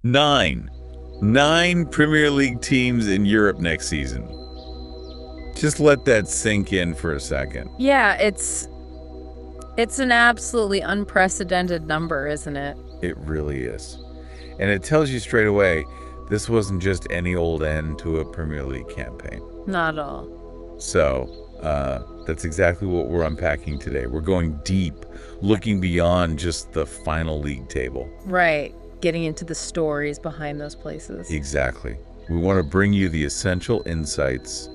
Nine. Nine Premier League teams in Europe next season. Just let that sink in for a second. Yeah, it's an absolutely unprecedented number, isn't it? It really is. And it tells you straight away, this wasn't just any old end to a Premier League campaign. Not at all. So, that's exactly what we're unpacking today. We're going deep, looking beyond just the final league table. Right. Getting into the stories behind those places. Exactly. We want to bring you the essential insights,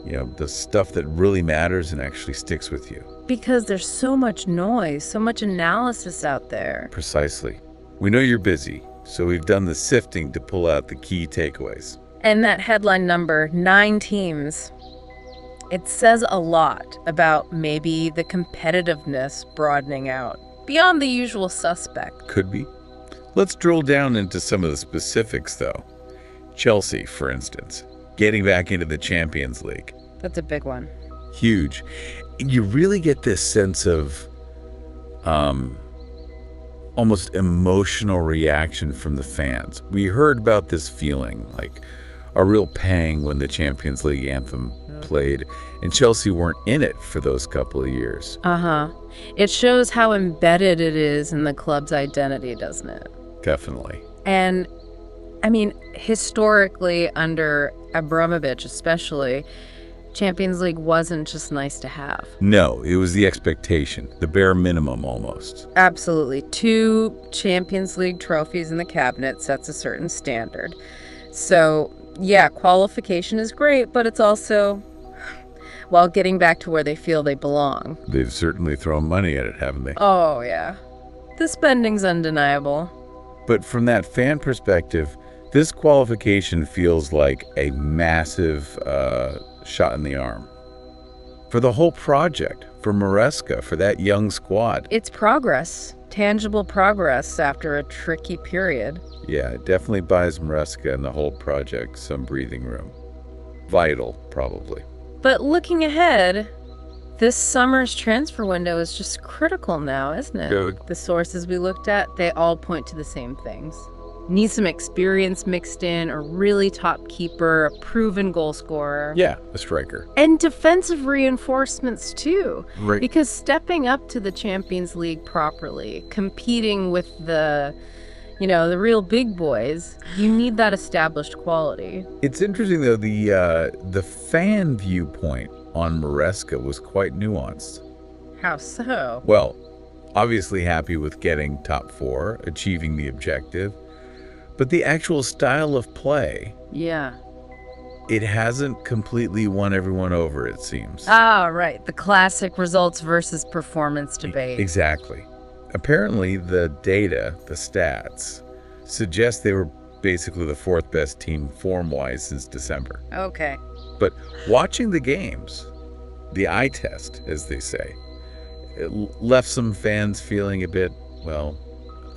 the stuff that really matters and actually sticks with you. Because there's so much noise, so much analysis out there. Precisely. We know you're busy, so we've done the sifting to pull out the key takeaways. And that headline number, 9 teams, it says a lot about maybe the competitiveness broadening out beyond the usual suspect. Could be. Let's drill down into some of the specifics, though. Chelsea, for instance, getting back into the Champions League. That's a big one. Huge. You really get this sense of almost emotional reaction from the fans. We heard about this feeling, like a real pang when the Champions League anthem played, and Chelsea weren't in it for those couple of years. Uh-huh. It shows how embedded it is in the club's identity, doesn't it? Definitely. And, I mean, historically, under Abramovich especially, Champions League wasn't just nice to have. No, it was the expectation, the bare minimum almost. Absolutely. 2 Champions League trophies in the cabinet sets a certain standard. So, yeah, qualification is great, but it's also, well, getting back to where they feel they belong. They've certainly thrown money at it, haven't they? Oh, yeah. The spending's undeniable. But from that fan perspective, this qualification feels like a massive shot in the arm. For the whole project, for Maresca, for that young squad. It's progress, tangible progress after a tricky period. Yeah, it definitely buys Maresca and the whole project some breathing room. Vital, probably. But looking ahead, this summer's transfer window is just critical now, isn't it? Good. The sources we looked at, they all point to the same things. Need some experience mixed in, a really top keeper, a proven goal scorer. Yeah, a striker. And defensive reinforcements too. Right. Because stepping up to the Champions League properly, competing with the real big boys, you need that established quality. It's interesting, though, the fan viewpoint on Maresca was quite nuanced. How so? Well, obviously happy with getting top 4, achieving the objective. But the actual style of play, Yeah. it hasn't completely won everyone over, it seems. Ah, right. The classic results versus performance debate. Exactly. Apparently, the data, the stats, suggest they were basically the 4th best team form-wise since December. Okay. But watching the games, the eye test, as they say, it left some fans feeling a bit,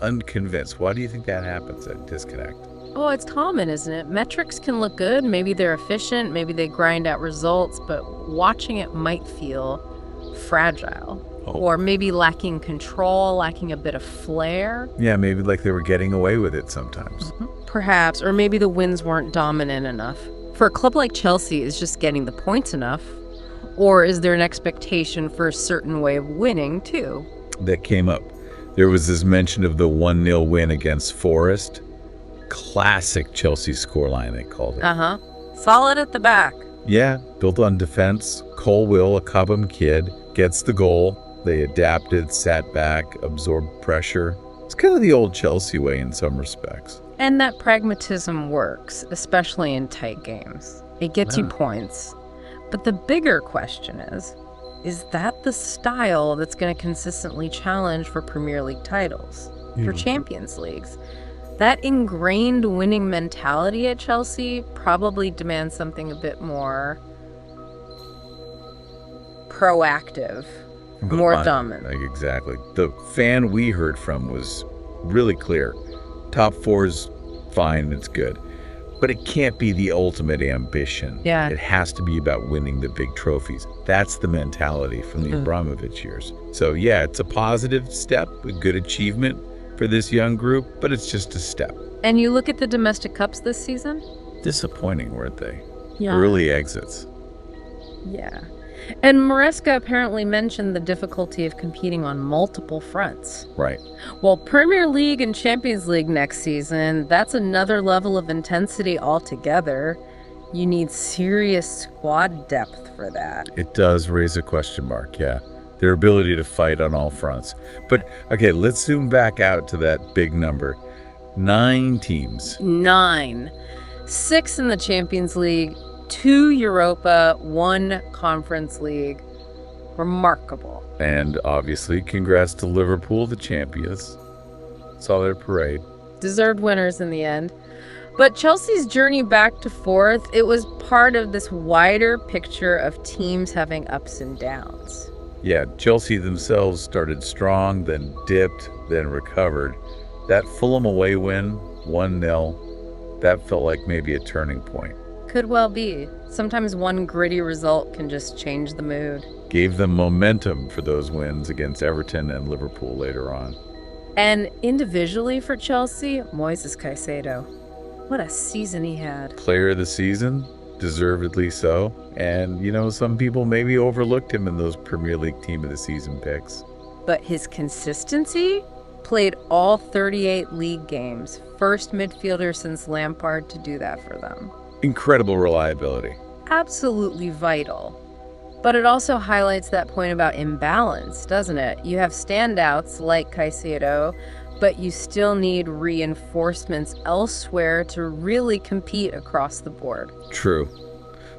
unconvinced. Why do you think that happens, that disconnect? Oh, it's common, isn't it? Metrics can look good. Maybe they're efficient. Maybe they grind out results. But watching it might feel fragile. Oh. Or maybe lacking control, lacking a bit of flair. Yeah, maybe like they were getting away with it sometimes. Perhaps. Or maybe the wins weren't dominant enough. For a club like Chelsea, is just getting the points enough? Or is there an expectation for a certain way of winning, too? That came up. There was this mention of the 1-0 win against Forest. Classic Chelsea scoreline, they called it. Uh-huh. Solid at the back. Yeah, built on defense. Colwill, a Cobham kid, gets the goal. They adapted, sat back, absorbed pressure. It's kind of the old Chelsea way in some respects. And that pragmatism works, especially in tight games. It gets you points. But the bigger question is that the style that's going to consistently challenge for Premier League titles, for Champions Leagues? That ingrained winning mentality at Chelsea probably demands something a bit more proactive, more dominant. Like, exactly. The fan we heard from was really clear. Top 4's fine, it's good. But it can't be the ultimate ambition. Yeah. It has to be about winning the big trophies. That's the mentality from the Abramovich years. So, yeah, it's a positive step, a good achievement. for this young group, but it's just a step. And you look at the domestic cups this season? Disappointing, weren't they? Yeah. Early exits. Yeah. And Maresca apparently mentioned the difficulty of competing on multiple fronts. Right. Well, Premier League and Champions League next season, that's another level of intensity altogether. You need serious squad depth for that. It does raise a question mark, yeah. Their ability to fight on all fronts. But, okay, let's zoom back out to that big number. 9 teams. 9. 6 in the Champions League, 2 Europa, 1 Conference League. Remarkable. And obviously, congrats to Liverpool, the champions. Saw their parade. Deserved winners in the end. But Chelsea's journey back to 4th, it was part of this wider picture of teams having ups and downs. Yeah, Chelsea themselves started strong, then dipped, then recovered. That Fulham away win, 1-0, that felt like maybe a turning point. Could well be. Sometimes one gritty result can just change the mood. Gave them momentum for those wins against Everton and Liverpool later on. And individually for Chelsea, Moises Caicedo. What a season he had. Player of the season, deservedly so. And, some people maybe overlooked him in those Premier League Team of the Season picks. But his consistency? Played all 38 league games. First midfielder since Lampard to do that for them. Incredible reliability. Absolutely vital. But it also highlights that point about imbalance, doesn't it? You have standouts like Caicedo, but you still need reinforcements elsewhere to really compete across the board. True.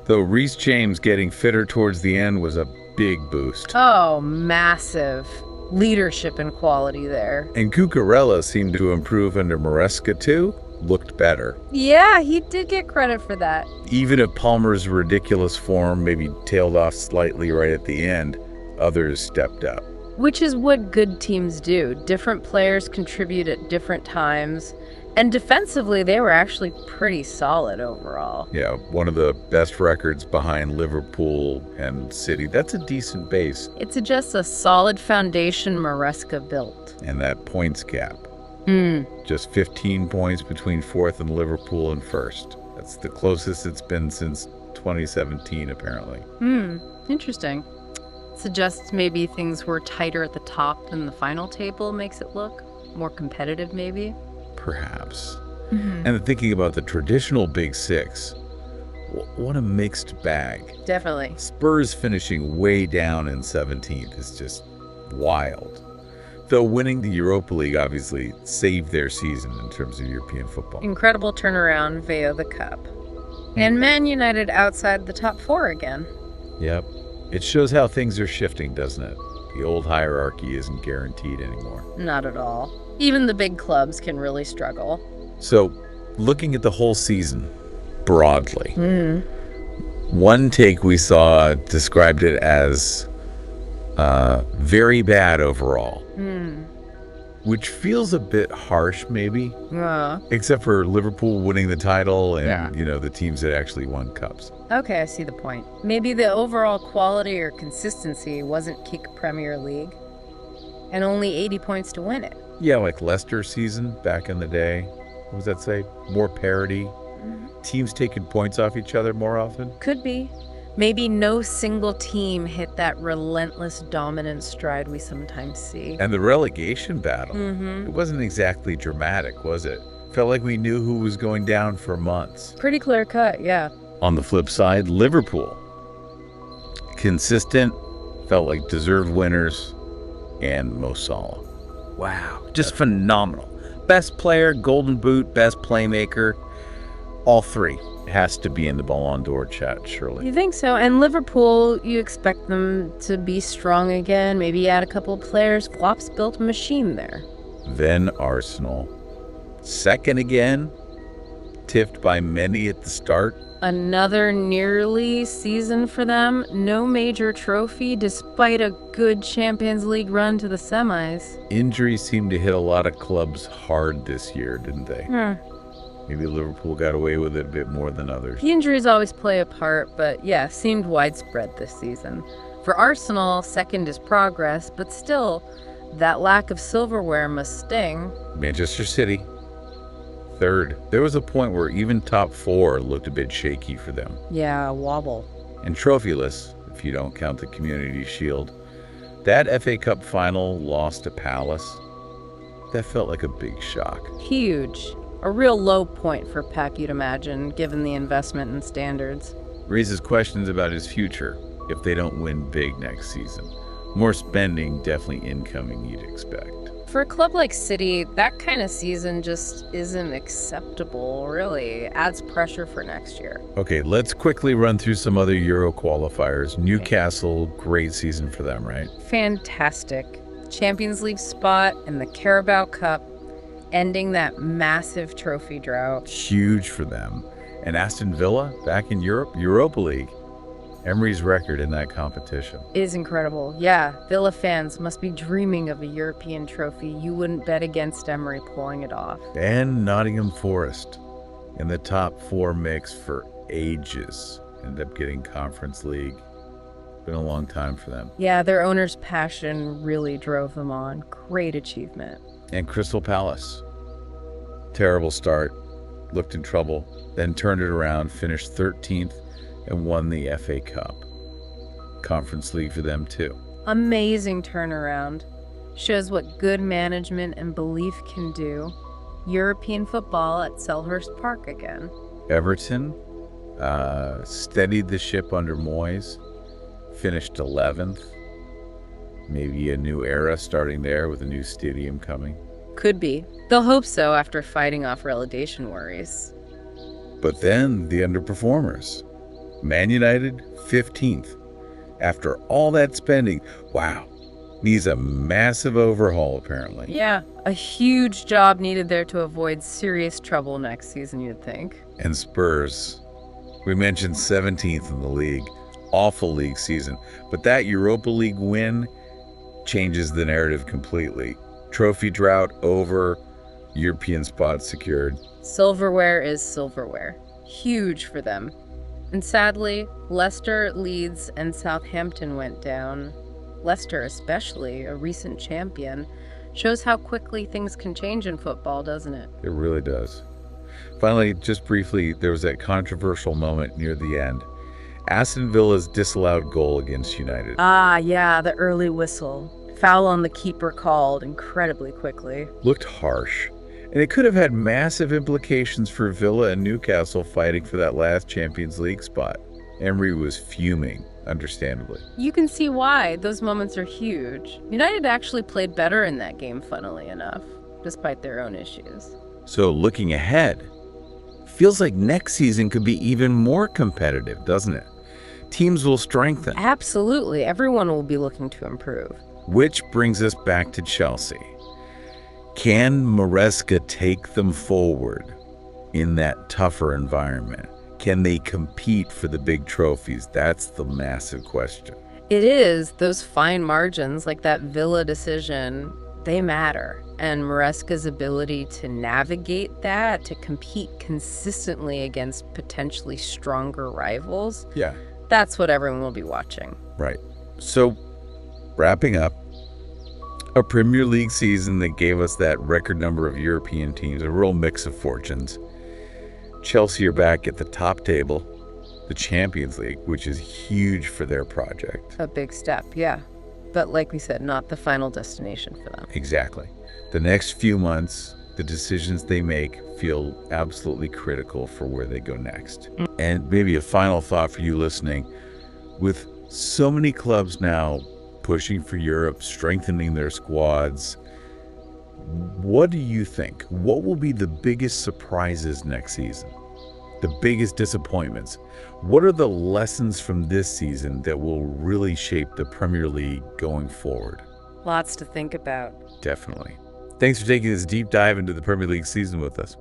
Though Reece James getting fitter towards the end was a big boost. Oh, massive leadership and quality there. And Cucurella seemed to improve under Maresca too. Looked better. Yeah, he did get credit for that. Even if Palmer's ridiculous form maybe tailed off slightly right at the end, others stepped up. Which is what good teams do. Different players contribute at different times. And defensively, they were actually pretty solid overall. Yeah, one of the best records behind Liverpool and City. That's a decent base. It's just a solid foundation Maresca built. And that points gap. Just 15 points between 4th and Liverpool and 1st. That's the closest it's been since 2017, apparently. Interesting. Suggests maybe things were tighter at the top than the final table makes it look more competitive, maybe? Perhaps. And thinking about the traditional Big Six, what a mixed bag. Definitely. Spurs finishing way down in 17th is just wild. Though winning the Europa League obviously saved their season in terms of European football. Incredible turnaround via the Cup. And Man United outside the top 4 again. Yep. It shows how things are shifting, doesn't it? The old hierarchy isn't guaranteed anymore. Not at all. Even the big clubs can really struggle. So, looking at the whole season, broadly, one take we saw described it as very bad overall. Which feels a bit harsh, maybe. Except for Liverpool winning the title and, the teams that actually won cups. Okay, I see the point. Maybe the overall quality or consistency wasn't kick Premier League. And only 80 points to win it. Yeah, like Leicester's season back in the day. What does that say? More parity. Teams taking points off each other more often. Could be. Maybe no single team hit that relentless dominant stride we sometimes see. And the relegation battle. It wasn't exactly dramatic, was it? Felt like we knew who was going down for months. Pretty clear cut, yeah. On the flip side, Liverpool. Consistent, felt like deserved winners, and Mo Salah. Wow, just phenomenal. Best player, Golden Boot, best playmaker, all 3. Has to be in the Ballon d'Or chat, surely. You think so? And Liverpool, you expect them to be strong again, maybe add a couple of players. Klopp's built a machine there. Then Arsenal. Second again, tiffed by many at the start. Another nearly season for them. No major trophy despite a good Champions League run to the semis. Injuries seemed to hit a lot of clubs hard this year, didn't they? Maybe Liverpool got away with it a bit more than others. The injuries always play a part, but yeah, seemed widespread this season. For Arsenal, second is progress, but still, That lack of silverware must sting. Manchester City, third. There was a point where even top four looked a bit shaky for them. Yeah, wobble. And trophyless, if you don't count the Community Shield. That FA Cup final loss to Palace, that felt like a big shock. Huge. A real low point for Pep, you'd imagine, given the investment and standards. Raises questions about his future if they don't win big next season. More spending, definitely incoming, you'd expect. For a club like City, that kind of season just isn't acceptable, really. Adds pressure for next year. Okay, let's quickly run through some other Euro qualifiers. Newcastle, great season for them, right? Fantastic. Champions League spot in the Carabao Cup, ending that massive trophy drought. Huge for them. And Aston Villa, back in Europe, Europa League. Emery's record in that competition Is incredible. Yeah, Villa fans must be dreaming of a European trophy. You wouldn't bet against Emery pulling it off. And Nottingham Forest in the top four mix for ages. Ended up getting Conference League. Been a long time for them. Yeah, their owner's passion really drove them on. Great achievement. And Crystal Palace. Terrible start. Looked in trouble. Then turned it around. Finished 13th and won the FA Cup. Conference League for them too. Amazing turnaround. Shows what good management and belief can do. European football at Selhurst Park again. Everton steadied the ship under Moyes. Finished 11th. Maybe a new era starting there with a new stadium coming. Could be. They'll hope so after fighting off relegation worries. But then the underperformers. Man United, 15th. After all that spending, wow, needs a massive overhaul apparently. Yeah, a huge job needed there to avoid serious trouble next season, you'd think. And Spurs, we mentioned 17th in the league. Awful league season. But that Europa League win changes the narrative completely. Trophy drought over, European spot secured. Silverware is silverware. Huge for them. And sadly, Leicester, Leeds, and Southampton went down. Leicester especially, a recent champion, shows how quickly things can change in football, doesn't it? It really does. Finally, just briefly, there was that controversial moment near the end. Aston Villa's disallowed goal against United. Ah, yeah, the early whistle. Foul on the keeper called incredibly quickly. Looked harsh. And it could have had massive implications for Villa and Newcastle fighting for that last Champions League spot. Emery was fuming, understandably. You can see why. Those moments are huge. United actually played better in that game, funnily enough, despite their own issues. So looking ahead, feels like next season could be even more competitive, doesn't it? Teams will strengthen. Absolutely. Everyone will be looking to improve. Which brings us back to Chelsea. Can Maresca take them forward in that tougher environment? Can they compete for the big trophies? That's the massive question. It is. Those fine margins, like that Villa decision, they matter. And Maresca's ability to navigate that, to compete consistently against potentially stronger rivals, Yeah. that's what everyone will be watching. Right. So, wrapping up, a Premier League season that gave us that record number of European teams, a real mix of fortunes. Chelsea are back at the top table, the Champions League, which is huge for their project. A big step, yeah. But like we said, not the final destination for them. Exactly. The next few months, the decisions they make feel absolutely critical for where they go next. And maybe a final thought for you listening. With so many clubs now pushing for Europe, strengthening their squads, what do you think? What will be the biggest surprises next season? The biggest disappointments? What are the lessons from this season that will really shape the Premier League going forward? Lots to think about. Definitely. Thanks for taking this deep dive into the Premier League season with us.